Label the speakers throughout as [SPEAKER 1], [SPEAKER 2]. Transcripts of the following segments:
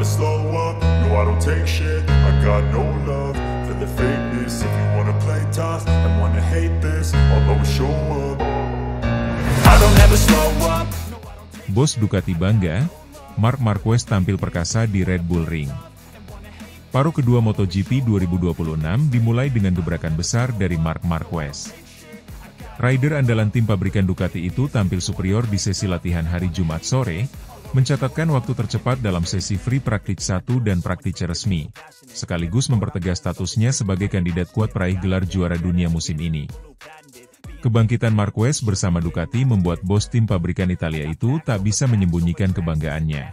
[SPEAKER 1] never slow up, no I don't take shit. I got no love for the fakeness. If you wanna play tough and wanna hate this, I'll always show up. I don't ever slow up.
[SPEAKER 2] Bos Ducati bangga, Marc Marquez tampil perkasa di Red Bull Ring. Paruh kedua MotoGP 2026 dimulai dengan gebrakan besar dari Marc Marquez. Rider andalan tim pabrikan Ducati itu tampil superior di sesi latihan hari Jumat sore, mencatatkan waktu tercepat dalam sesi free practice 1 dan practice resmi, sekaligus mempertegas statusnya sebagai kandidat kuat peraih gelar juara dunia musim ini. Kebangkitan Marquez bersama Ducati membuat bos tim pabrikan Italia itu tak bisa menyembunyikan kebanggaannya.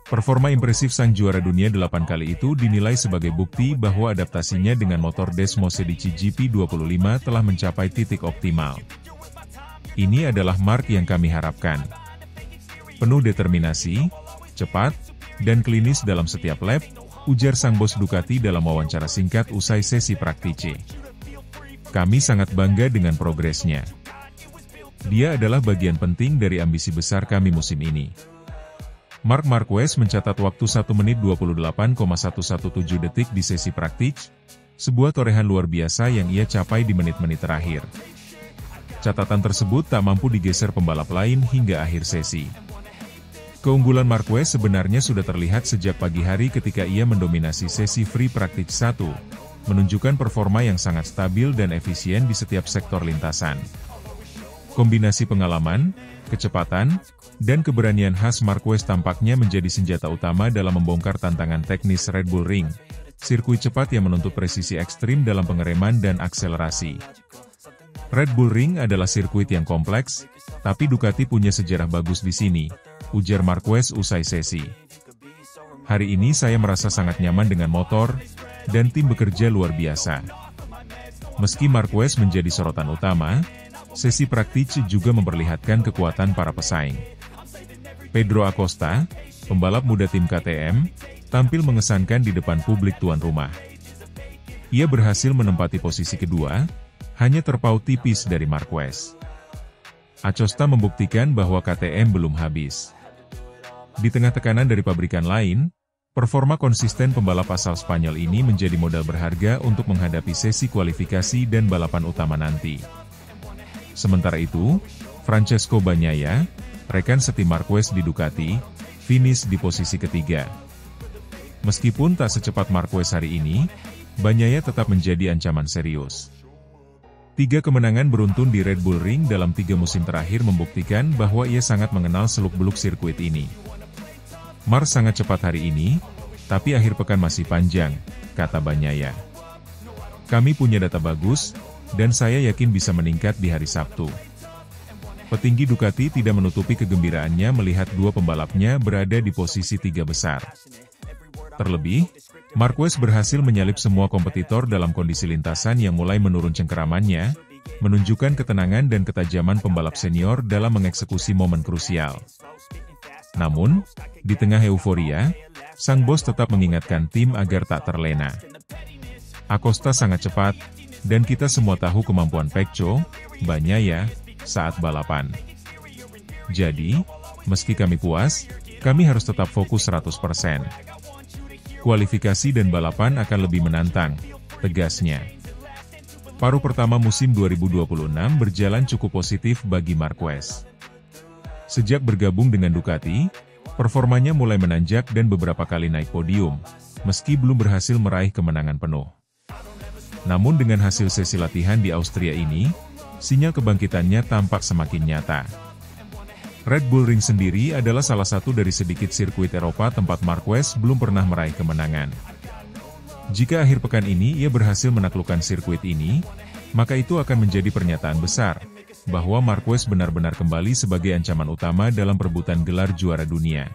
[SPEAKER 2] Performa impresif sang juara dunia 8 kali itu dinilai sebagai bukti bahwa adaptasinya dengan motor Desmo Sedici GP25 telah mencapai titik optimal. Ini adalah Marc yang kami harapkan. Penuh determinasi, cepat, dan klinis dalam setiap lap, ujar sang bos Ducati dalam wawancara singkat usai sesi praktice. Kami sangat bangga dengan progresnya. Dia adalah bagian penting dari ambisi besar kami musim ini. Marc Marquez mencatat waktu 1 menit 28,117 detik di sesi praktik, sebuah torehan luar biasa yang ia capai di menit-menit terakhir. Catatan tersebut tak mampu digeser pembalap lain hingga akhir sesi. Keunggulan Marquez sebenarnya sudah terlihat sejak pagi hari ketika ia mendominasi sesi free practice 1, menunjukkan performa yang sangat stabil dan efisien di setiap sektor lintasan. Kombinasi pengalaman, kecepatan, dan keberanian khas Marquez tampaknya menjadi senjata utama dalam membongkar tantangan teknis Red Bull Ring, sirkuit cepat yang menuntut presisi ekstrim dalam pengereman dan akselerasi. Red Bull Ring adalah sirkuit yang kompleks, tapi Ducati punya sejarah bagus di sini, ujar Marquez usai sesi. Hari ini saya merasa sangat nyaman dengan motor, dan tim bekerja luar biasa. Meski Marquez menjadi sorotan utama, sesi praktik juga memperlihatkan kekuatan para pesaing. Pedro Acosta, pembalap muda tim KTM, tampil mengesankan di depan publik tuan rumah. Ia berhasil menempati posisi kedua, hanya terpaut tipis dari Marquez. Acosta membuktikan bahwa KTM belum habis. Di tengah tekanan dari pabrikan lain, performa konsisten pembalap asal Spanyol ini menjadi modal berharga untuk menghadapi sesi kualifikasi dan balapan utama nanti. Sementara itu, Francesco Bagnaia, rekan setim Marquez di Ducati, finish di posisi ketiga. Meskipun tak secepat Marquez hari ini, Bagnaia tetap menjadi ancaman serius. 3 kemenangan beruntun di Red Bull Ring dalam 3 musim terakhir membuktikan bahwa ia sangat mengenal seluk-beluk sirkuit ini. Marc sangat cepat hari ini, tapi akhir pekan masih panjang, kata Bagnaia. Kami punya data bagus, dan saya yakin bisa meningkat di hari Sabtu. Petinggi Ducati tidak menutupi kegembiraannya melihat 2 pembalapnya berada di posisi 3 besar. Terlebih, Marquez berhasil menyalip semua kompetitor dalam kondisi lintasan yang mulai menurun cengkeramannya, menunjukkan ketenangan dan ketajaman pembalap senior dalam mengeksekusi momen krusial. Namun, di tengah euforia, sang bos tetap mengingatkan tim agar tak terlena. Acosta sangat cepat, dan kita semua tahu kemampuan Pecco, Bagnaia, saat balapan. Jadi, meski kami puas, kami harus tetap fokus 100%. Kualifikasi dan balapan akan lebih menantang, tegasnya. Paruh pertama musim 2026 berjalan cukup positif bagi Marquez. Sejak bergabung dengan Ducati, performanya mulai menanjak dan beberapa kali naik podium, meski belum berhasil meraih kemenangan penuh. Namun dengan hasil sesi latihan di Austria ini, sinyal kebangkitannya tampak semakin nyata. Red Bull Ring sendiri adalah salah satu dari sedikit sirkuit Eropa tempat Marquez belum pernah meraih kemenangan. Jika akhir pekan ini ia berhasil menaklukkan sirkuit ini, maka itu akan menjadi pernyataan besar, bahwa Marquez benar-benar kembali sebagai ancaman utama dalam perebutan gelar juara dunia.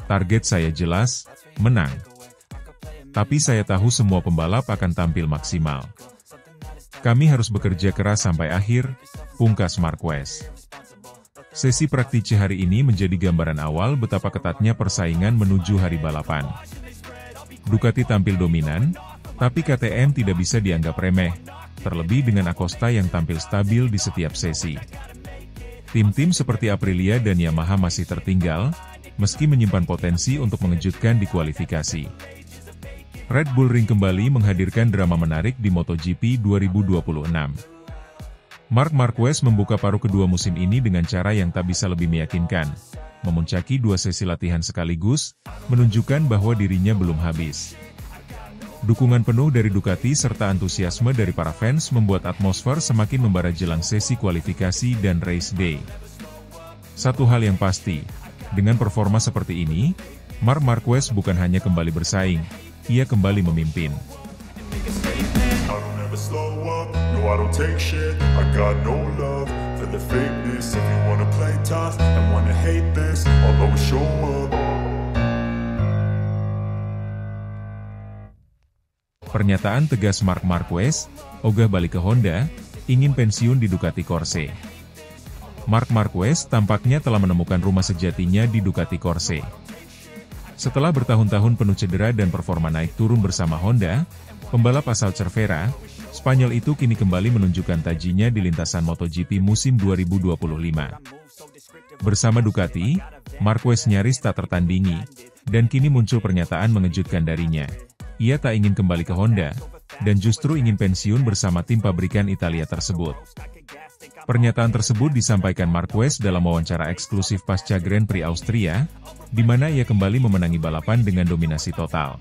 [SPEAKER 2] Target saya jelas, menang. Tapi saya tahu semua pembalap akan tampil maksimal. Kami harus bekerja keras sampai akhir, pungkas Marquez. Sesi praktik hari ini menjadi gambaran awal betapa ketatnya persaingan menuju hari balapan. Ducati tampil dominan, tapi KTM tidak bisa dianggap remeh, terlebih dengan Acosta yang tampil stabil di setiap sesi. Tim-tim seperti Aprilia dan Yamaha masih tertinggal, meski menyimpan potensi untuk mengejutkan di kualifikasi. Red Bull Ring kembali menghadirkan drama menarik di MotoGP 2026. Marc Marquez membuka paruh kedua musim ini dengan cara yang tak bisa lebih meyakinkan. Memuncaki 2 sesi latihan sekaligus, menunjukkan bahwa dirinya belum habis. Dukungan penuh dari Ducati serta antusiasme dari para fans membuat atmosfer semakin membara jelang sesi kualifikasi dan race day. Satu hal yang pasti, dengan performa seperti ini, Marc Marquez bukan hanya kembali bersaing, ia kembali memimpin. Pernyataan tegas Marc Marquez, ogah balik ke Honda, ingin pensiun di Ducati Corse. Marc Marquez tampaknya telah menemukan rumah sejatinya di Ducati Corse. Setelah bertahun-tahun penuh cedera dan performa naik turun bersama Honda, pembalap asal Cervera, Spanyol itu kini kembali menunjukkan tajinya di lintasan MotoGP musim 2025. Bersama Ducati, Marquez nyaris tak tertandingi, dan kini muncul pernyataan mengejutkan darinya. Ia tak ingin kembali ke Honda, dan justru ingin pensiun bersama tim pabrikan Italia tersebut. Pernyataan tersebut disampaikan Marquez dalam wawancara eksklusif pasca Grand Prix Austria, di mana ia kembali memenangi balapan dengan dominasi total.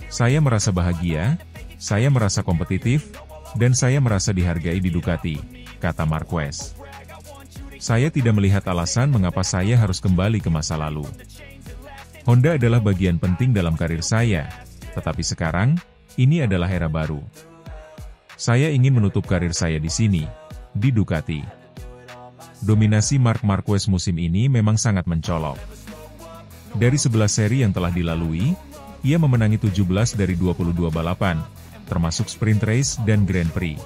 [SPEAKER 2] Saya merasa bahagia, saya merasa kompetitif, dan saya merasa dihargai di Ducati, kata Marquez. Saya tidak melihat alasan mengapa saya harus kembali ke masa lalu. Honda adalah bagian penting dalam karir saya, tetapi sekarang, ini adalah era baru. Saya ingin menutup karir saya di sini, di Ducati. Dominasi Marc Marquez musim ini memang sangat mencolok. Dari 11 seri yang telah dilalui, ia memenangi 17 dari 22 balapan, termasuk sprint race dan Grand Prix.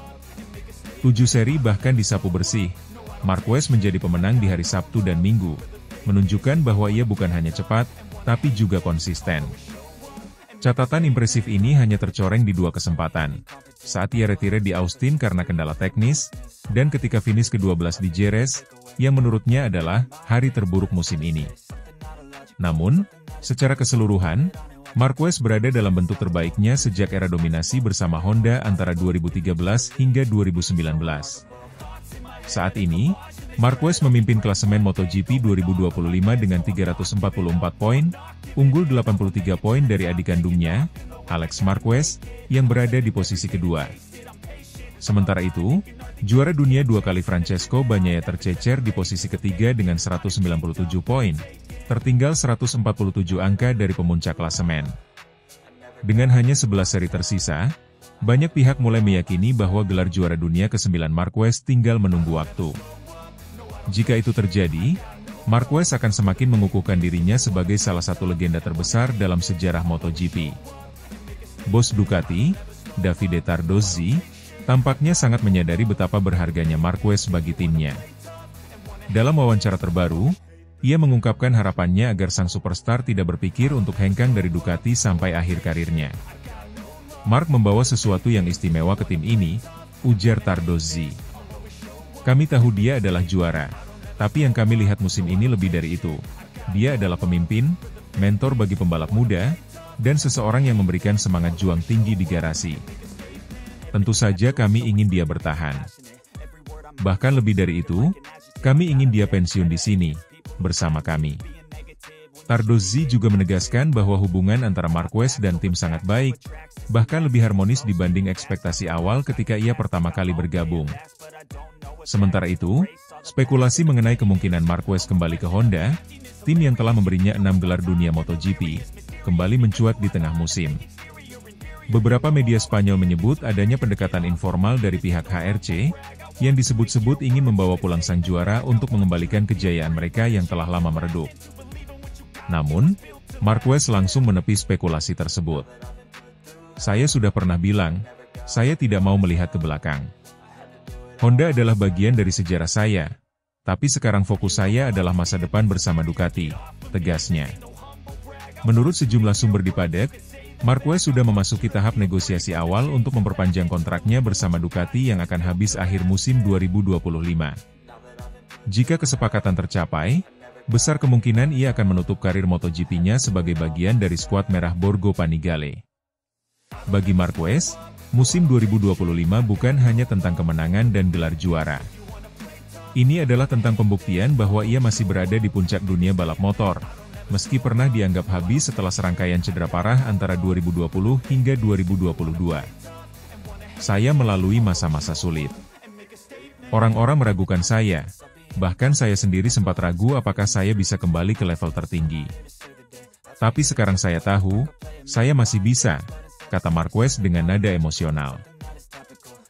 [SPEAKER 2] 7 seri bahkan disapu bersih. Marquez menjadi pemenang di hari Sabtu dan Minggu, menunjukkan bahwa ia bukan hanya cepat, tapi juga konsisten. Catatan impresif ini hanya tercoreng di 2 kesempatan, saat ia retire di Austin karena kendala teknis, dan ketika finish ke-12 di Jerez, yang menurutnya adalah hari terburuk musim ini. Namun, secara keseluruhan, Marquez berada dalam bentuk terbaiknya sejak era dominasi bersama Honda antara 2013 hingga 2019. Saat ini, Marquez memimpin klasemen MotoGP 2025 dengan 344 poin, unggul 83 poin dari adik kandungnya, Alex Marquez, yang berada di posisi kedua. Sementara itu, juara dunia 2 kali Francesco Bagnaia tercecer di posisi ketiga dengan 197 poin, tertinggal 147 angka dari pemuncak klasemen. Dengan hanya 11 seri tersisa, banyak pihak mulai meyakini bahwa gelar juara dunia ke-9 Marquez tinggal menunggu waktu. Jika itu terjadi, Marquez akan semakin mengukuhkan dirinya sebagai salah satu legenda terbesar dalam sejarah MotoGP. Bos Ducati, Davide Tardozzi, tampaknya sangat menyadari betapa berharganya Marquez bagi timnya. Dalam wawancara terbaru, ia mengungkapkan harapannya agar sang superstar tidak berpikir untuk hengkang dari Ducati sampai akhir karirnya. Marc membawa sesuatu yang istimewa ke tim ini, ujar Tardozzi. Kami tahu dia adalah juara, tapi yang kami lihat musim ini lebih dari itu. Dia adalah pemimpin, mentor bagi pembalap muda, dan seseorang yang memberikan semangat juang tinggi di garasi. Tentu saja kami ingin dia bertahan. Bahkan lebih dari itu, kami ingin dia pensiun di sini, bersama kami. Tardozzi juga menegaskan bahwa hubungan antara Marquez dan tim sangat baik, bahkan lebih harmonis dibanding ekspektasi awal ketika ia pertama kali bergabung. Sementara itu, spekulasi mengenai kemungkinan Marquez kembali ke Honda, tim yang telah memberinya 6 gelar dunia MotoGP, kembali mencuat di tengah musim. Beberapa media Spanyol menyebut adanya pendekatan informal dari pihak HRC, yang disebut-sebut ingin membawa pulang sang juara untuk mengembalikan kejayaan mereka yang telah lama meredup. Namun, Marquez langsung menepi spekulasi tersebut. Saya sudah pernah bilang, saya tidak mau melihat ke belakang. Honda adalah bagian dari sejarah saya, tapi sekarang fokus saya adalah masa depan bersama Ducati, tegasnya. Menurut sejumlah sumber di Paddock, Marquez sudah memasuki tahap negosiasi awal untuk memperpanjang kontraknya bersama Ducati yang akan habis akhir musim 2025. Jika kesepakatan tercapai, Besar kemungkinan ia akan menutup karir MotoGP-nya sebagai bagian dari skuad merah Borgo Panigale. Bagi Marquez, musim 2025 bukan hanya tentang kemenangan dan gelar juara. Ini adalah tentang pembuktian bahwa ia masih berada di puncak dunia balap motor, meski pernah dianggap habis setelah serangkaian cedera parah antara 2020 hingga 2022. Saya melalui masa-masa sulit. Orang-orang meragukan saya. Bahkan saya sendiri sempat ragu apakah saya bisa kembali ke level tertinggi. Tapi sekarang saya tahu, saya masih bisa, kata Marquez dengan nada emosional.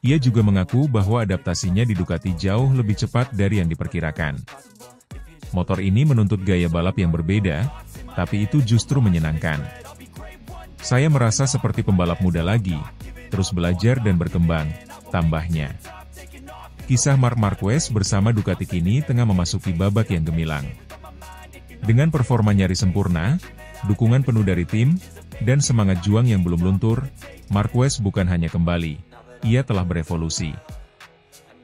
[SPEAKER 2] Ia juga mengaku bahwa adaptasinya di Ducati jauh lebih cepat dari yang diperkirakan. Motor ini menuntut gaya balap yang berbeda, tapi itu justru menyenangkan. Saya merasa seperti pembalap muda lagi, terus belajar dan berkembang, tambahnya. Kisah Marc Marquez bersama Ducati kini tengah memasuki babak yang gemilang. Dengan performa nyaris sempurna, dukungan penuh dari tim, dan semangat juang yang belum luntur, Marquez bukan hanya kembali, ia telah berevolusi.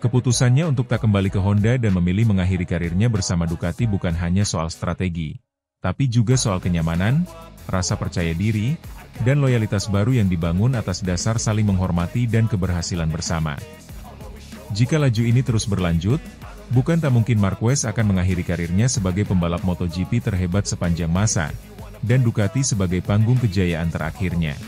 [SPEAKER 2] Keputusannya untuk tak kembali ke Honda dan memilih mengakhiri karirnya bersama Ducati bukan hanya soal strategi, tapi juga soal kenyamanan, rasa percaya diri, dan loyalitas baru yang dibangun atas dasar saling menghormati dan keberhasilan bersama. Jika laju ini terus berlanjut, bukan tak mungkin Marquez akan mengakhiri karirnya sebagai pembalap MotoGP terhebat sepanjang masa, dan Ducati sebagai panggung kejayaan terakhirnya.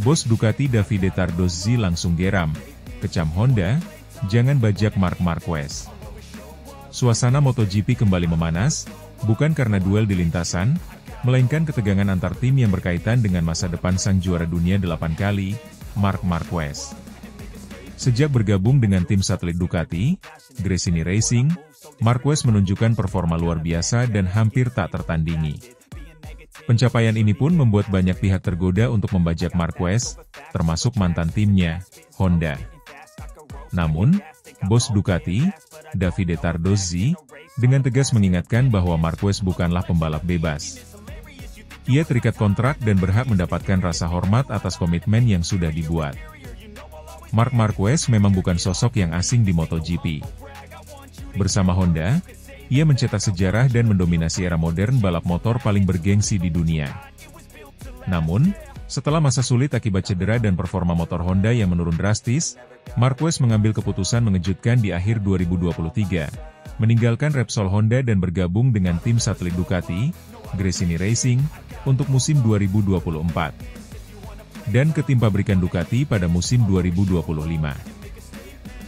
[SPEAKER 2] Bos Ducati Davide Tardozzi langsung geram, kecam Honda, jangan bajak Marc Marquez. Suasana MotoGP kembali memanas, bukan karena duel di lintasan, melainkan ketegangan antar tim yang berkaitan dengan masa depan sang juara dunia 8 kali, Marc Marquez. Sejak bergabung dengan tim satelit Ducati, Gresini Racing, Marquez menunjukkan performa luar biasa dan hampir tak tertandingi. Pencapaian ini pun membuat banyak pihak tergoda untuk membajak Marquez, termasuk mantan timnya, Honda. Namun, bos Ducati, Davide Tardozzi, dengan tegas mengingatkan bahwa Marquez bukanlah pembalap bebas. Ia terikat kontrak dan berhak mendapatkan rasa hormat atas komitmen yang sudah dibuat. Marc Marquez memang bukan sosok yang asing di MotoGP. Bersama Honda, ia mencetak sejarah dan mendominasi era modern balap motor paling bergengsi di dunia. Namun, setelah masa sulit akibat cedera dan performa motor Honda yang menurun drastis, Marquez mengambil keputusan mengejutkan di akhir 2023, meninggalkan Repsol Honda dan bergabung dengan tim satelit Ducati, Gresini Racing, untuk musim 2024. Dan ke tim pabrikan Ducati pada musim 2025.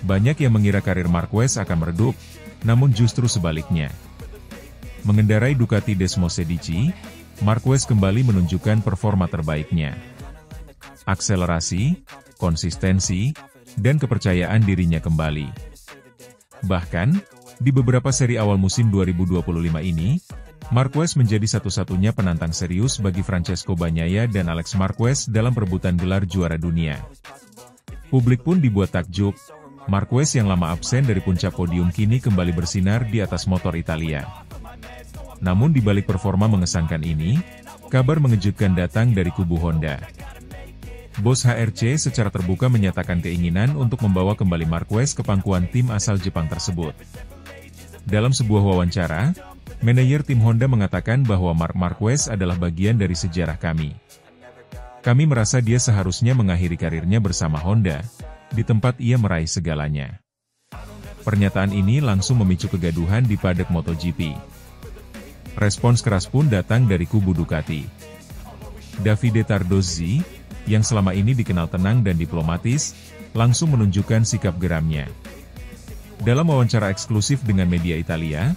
[SPEAKER 2] Banyak yang mengira karir Marquez akan meredup, namun justru sebaliknya. Mengendarai Ducati Desmosedici, Marquez kembali menunjukkan performa terbaiknya. Akselerasi, konsistensi, dan kepercayaan dirinya kembali. Bahkan, di beberapa seri awal musim 2025 ini, Marquez menjadi satu-satunya penantang serius bagi Francesco Bagnaia dan Alex Marquez dalam perebutan gelar juara dunia. Publik pun dibuat takjub, Marquez yang lama absen dari puncak podium kini kembali bersinar di atas motor Italia. Namun di balik performa mengesankan ini, kabar mengejutkan datang dari kubu Honda. Bos HRC secara terbuka menyatakan keinginan untuk membawa kembali Marquez ke pangkuan tim asal Jepang tersebut. Dalam sebuah wawancara, manajer tim Honda mengatakan bahwa Marc Marquez adalah bagian dari sejarah kami. Kami merasa dia seharusnya mengakhiri karirnya bersama Honda, di tempat ia meraih segalanya. Pernyataan ini langsung memicu kegaduhan di paddock MotoGP. Respons keras pun datang dari kubu Ducati. Davide Tardozzi, yang selama ini dikenal tenang dan diplomatis, langsung menunjukkan sikap geramnya. Dalam wawancara eksklusif dengan media Italia,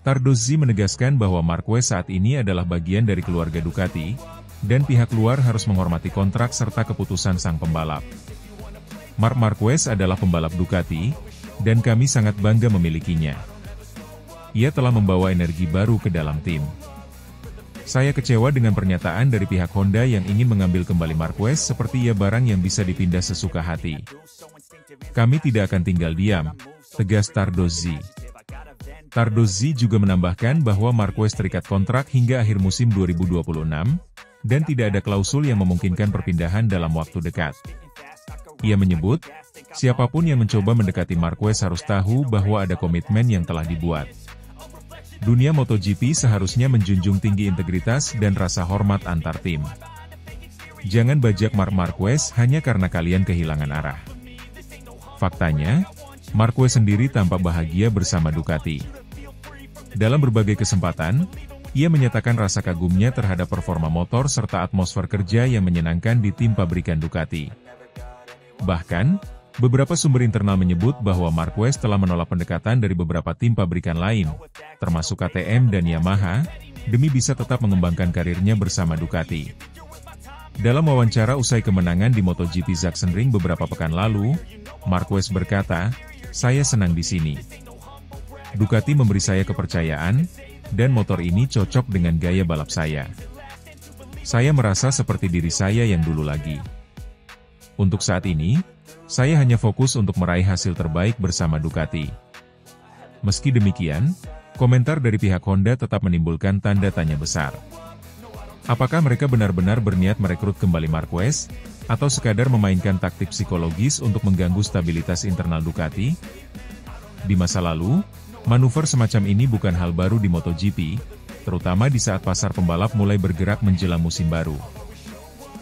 [SPEAKER 2] Tardozzi menegaskan bahwa Marquez saat ini adalah bagian dari keluarga Ducati, dan pihak luar harus menghormati kontrak serta keputusan sang pembalap. Marc Marquez adalah pembalap Ducati, dan kami sangat bangga memilikinya. Ia telah membawa energi baru ke dalam tim. Saya kecewa dengan pernyataan dari pihak Honda yang ingin mengambil kembali Marquez seperti ia barang yang bisa dipindah sesuka hati. Kami tidak akan tinggal diam, tegas Tardozzi. Tardozzi juga menambahkan bahwa Marquez terikat kontrak hingga akhir musim 2026, dan tidak ada klausul yang memungkinkan perpindahan dalam waktu dekat. Ia menyebut, siapapun yang mencoba mendekati Marquez harus tahu bahwa ada komitmen yang telah dibuat. Dunia MotoGP seharusnya menjunjung tinggi integritas dan rasa hormat antar tim. Jangan bajak Marc Marquez hanya karena kalian kehilangan arah. Faktanya, Marquez sendiri tampak bahagia bersama Ducati. Dalam berbagai kesempatan, ia menyatakan rasa kagumnya terhadap performa motor serta atmosfer kerja yang menyenangkan di tim pabrikan Ducati. Bahkan, beberapa sumber internal menyebut bahwa Marquez telah menolak pendekatan dari beberapa tim pabrikan lain, termasuk KTM dan Yamaha, demi bisa tetap mengembangkan karirnya bersama Ducati. Dalam wawancara usai kemenangan di MotoGP Sachsenring beberapa pekan lalu, Marquez berkata, "Saya senang di sini. Ducati memberi saya kepercayaan, dan motor ini cocok dengan gaya balap saya. Saya merasa seperti diri saya yang dulu lagi. Untuk saat ini, saya hanya fokus untuk meraih hasil terbaik bersama Ducati." Meski demikian, komentar dari pihak Honda tetap menimbulkan tanda tanya besar. Apakah mereka benar-benar berniat merekrut kembali Marquez, atau sekadar memainkan taktik psikologis untuk mengganggu stabilitas internal Ducati? Di masa lalu, manuver semacam ini bukan hal baru di MotoGP, terutama di saat pasar pembalap mulai bergerak menjelang musim baru.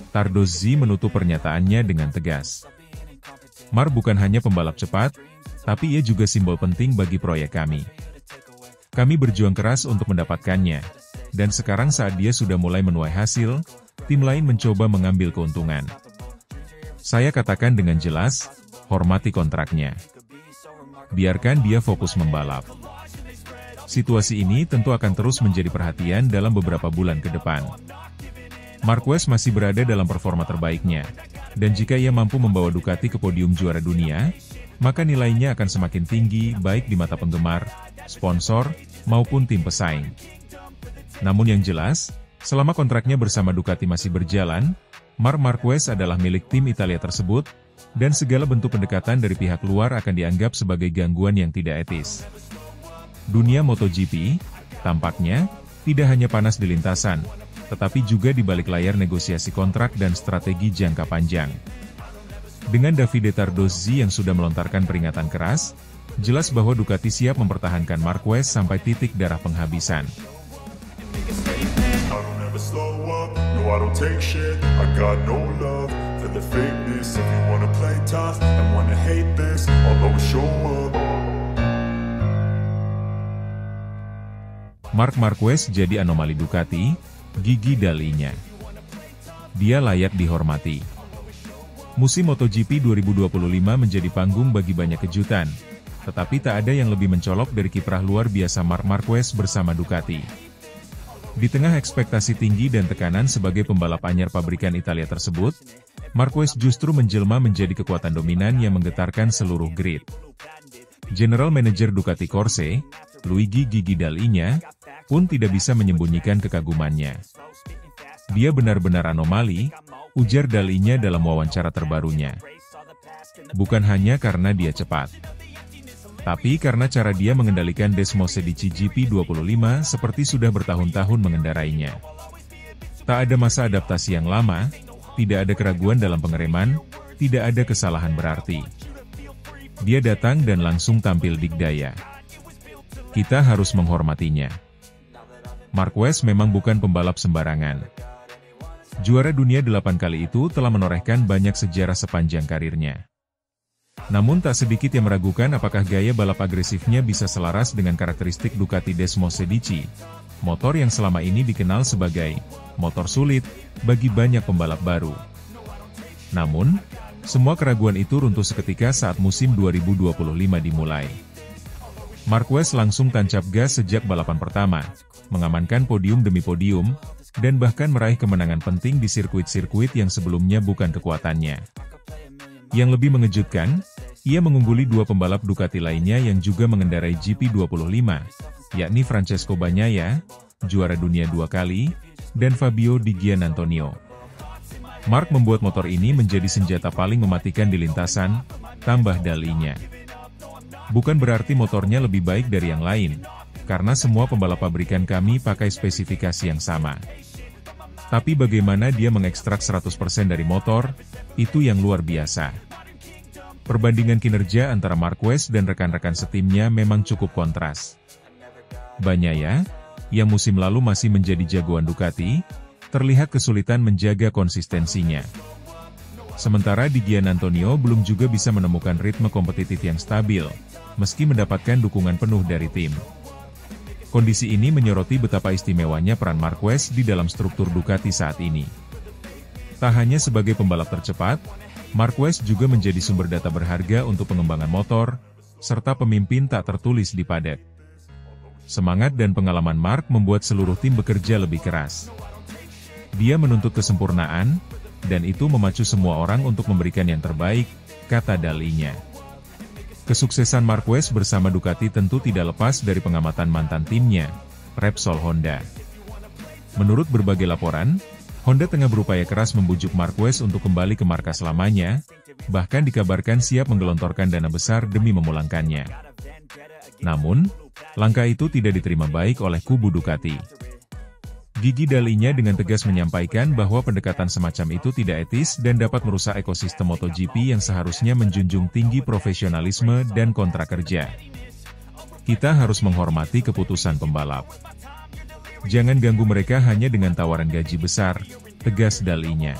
[SPEAKER 2] Tardozzi menutup pernyataannya dengan tegas. "Marc bukan hanya pembalap cepat, tapi ia juga simbol penting bagi proyek kami. Kami berjuang keras untuk mendapatkannya, dan sekarang saat dia sudah mulai menuai hasil, tim lain mencoba mengambil keuntungan. Saya katakan dengan jelas, hormati kontraknya. Biarkan dia fokus membalap." Situasi ini tentu akan terus menjadi perhatian dalam beberapa bulan ke depan. Marquez masih berada dalam performa terbaiknya, dan jika ia mampu membawa Ducati ke podium juara dunia, maka nilainya akan semakin tinggi baik di mata penggemar, sponsor, maupun tim pesaing. Namun yang jelas, selama kontraknya bersama Ducati masih berjalan, Marc Marquez adalah milik tim Italia tersebut, dan segala bentuk pendekatan dari pihak luar akan dianggap sebagai gangguan yang tidak etis. Dunia MotoGP, tampaknya, tidak hanya panas di lintasan, tetapi juga di balik layar negosiasi kontrak dan strategi jangka panjang. Dengan Davide Tardozzi yang sudah melontarkan peringatan keras, jelas bahwa Ducati siap mempertahankan Marquez sampai titik darah penghabisan. Marc Marquez jadi anomali Ducati, gigi Dalinya. Dia layak dihormati. Musim MotoGP 2025 menjadi panggung bagi banyak kejutan, tetapi tak ada yang lebih mencolok dari kiprah luar biasa Marc Marquez bersama Ducati. Di tengah ekspektasi tinggi dan tekanan sebagai pembalap anyar pabrikan Italia tersebut, Marquez justru menjelma menjadi kekuatan dominan yang menggetarkan seluruh grid. General Manager Ducati Corse, Luigi Gigi Dalinya, pun tidak bisa menyembunyikan kekagumannya. "Dia benar-benar anomali," ujar Dalinya dalam wawancara terbarunya. "Bukan hanya karena dia cepat, tapi karena cara dia mengendalikan Desmosedici GP25 seperti sudah bertahun-tahun mengendarainya. Tak ada masa adaptasi yang lama, tidak ada keraguan dalam pengereman, tidak ada kesalahan berarti. Dia datang dan langsung tampil dikdaya. Kita harus menghormatinya." Marquez memang bukan pembalap sembarangan. Juara dunia 8 kali itu telah menorehkan banyak sejarah sepanjang karirnya. Namun tak sedikit yang meragukan apakah gaya balap agresifnya bisa selaras dengan karakteristik Ducati Desmosedici, motor yang selama ini dikenal sebagai motor sulit bagi banyak pembalap baru. Namun, semua keraguan itu runtuh seketika saat musim 2025 dimulai. Marquez langsung tancap gas sejak balapan pertama, mengamankan podium demi podium, dan bahkan meraih kemenangan penting di sirkuit-sirkuit yang sebelumnya bukan kekuatannya. Yang lebih mengejutkan, ia mengungguli dua pembalap Ducati lainnya yang juga mengendarai GP25, yakni Francesco Bagnaia, juara dunia 2 kali, dan Fabio Di Giannantonio. Marc membuat motor ini menjadi senjata paling mematikan di lintasan, tambah Dalinya. Bukan berarti motornya lebih baik dari yang lain, karena semua pembalap pabrikan kami pakai spesifikasi yang sama. Tapi bagaimana dia mengekstrak 100% dari motor, itu yang luar biasa. Perbandingan kinerja antara Marquez dan rekan-rekan setimnya memang cukup kontras. Bagnaia, yang musim lalu masih menjadi jagoan Ducati, terlihat kesulitan menjaga konsistensinya. Sementara Di Giannantonio belum juga bisa menemukan ritme kompetitif yang stabil, meski mendapatkan dukungan penuh dari tim. Kondisi ini menyoroti betapa istimewanya peran Marquez di dalam struktur Ducati saat ini. Tak hanya sebagai pembalap tercepat, Marquez juga menjadi sumber data berharga untuk pengembangan motor, serta pemimpin tak tertulis di paddock. Semangat dan pengalaman Mark membuat seluruh tim bekerja lebih keras. Dia menuntut kesempurnaan, dan itu memacu semua orang untuk memberikan yang terbaik, kata dalinya. Kesuksesan Marquez bersama Ducati tentu tidak lepas dari pengamatan mantan timnya, Repsol Honda. Menurut berbagai laporan, Honda tengah berupaya keras membujuk Marquez untuk kembali ke markas lamanya, bahkan dikabarkan siap menggelontorkan dana besar demi memulangkannya. Namun, langkah itu tidak diterima baik oleh kubu Ducati. Gigi dalinya dengan tegas menyampaikan bahwa pendekatan semacam itu tidak etis dan dapat merusak ekosistem MotoGP yang seharusnya menjunjung tinggi profesionalisme dan kontrak kerja. Kita harus menghormati keputusan pembalap. Jangan ganggu mereka hanya dengan tawaran gaji besar, tegas dalinya.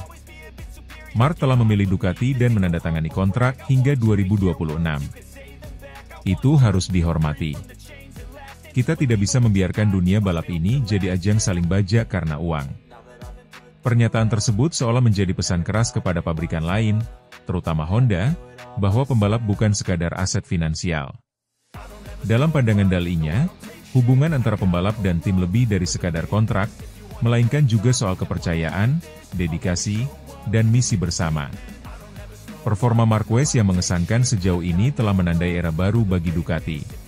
[SPEAKER 2] Mark telah memilih Ducati dan menandatangani kontrak hingga 2026. Itu harus dihormati. Kita tidak bisa membiarkan dunia balap ini jadi ajang saling bajak karena uang. Pernyataan tersebut seolah menjadi pesan keras kepada pabrikan lain, terutama Honda, bahwa pembalap bukan sekadar aset finansial. Dalam pandangan dalinya, hubungan antara pembalap dan tim lebih dari sekadar kontrak, melainkan juga soal kepercayaan, dedikasi, dan misi bersama. Performa Marquez yang mengesankan sejauh ini telah menandai era baru bagi Ducati.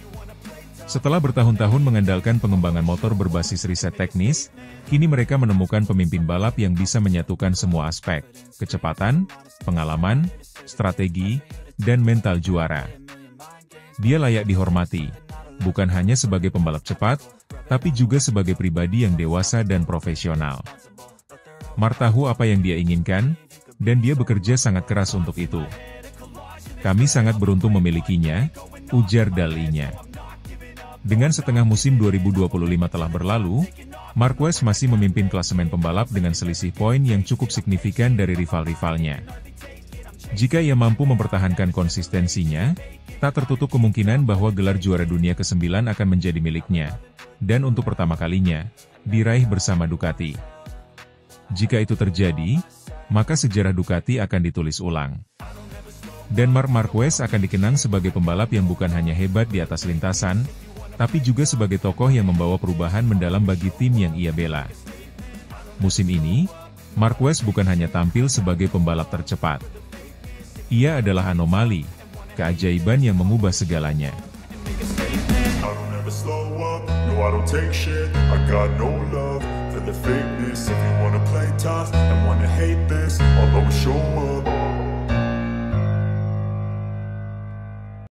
[SPEAKER 2] Setelah bertahun-tahun mengandalkan pengembangan motor berbasis riset teknis, kini mereka menemukan pemimpin balap yang bisa menyatukan semua aspek, kecepatan, pengalaman, strategi, dan mental juara. Dia layak dihormati, bukan hanya sebagai pembalap cepat, tapi juga sebagai pribadi yang dewasa dan profesional. Mark tahu apa yang dia inginkan, dan dia bekerja sangat keras untuk itu. Kami sangat beruntung memilikinya, ujar dalinya. Dengan setengah musim 2025 telah berlalu, Marquez masih memimpin klasemen pembalap dengan selisih poin yang cukup signifikan dari rival-rivalnya. Jika ia mampu mempertahankan konsistensinya, tak tertutup kemungkinan bahwa gelar juara dunia ke-9 akan menjadi miliknya, dan untuk pertama kalinya, diraih bersama Ducati. Jika itu terjadi, maka sejarah Ducati akan ditulis ulang. Dan Marc Marquez akan dikenang sebagai pembalap yang bukan hanya hebat di atas lintasan, tapi juga sebagai tokoh yang membawa perubahan mendalam bagi tim yang ia bela. Musim ini, Marquez bukan hanya tampil sebagai pembalap tercepat. Ia adalah anomali, keajaiban yang mengubah segalanya.
[SPEAKER 1] The fakeness, if you wanna play tough and wanna hate this, I'll always show up.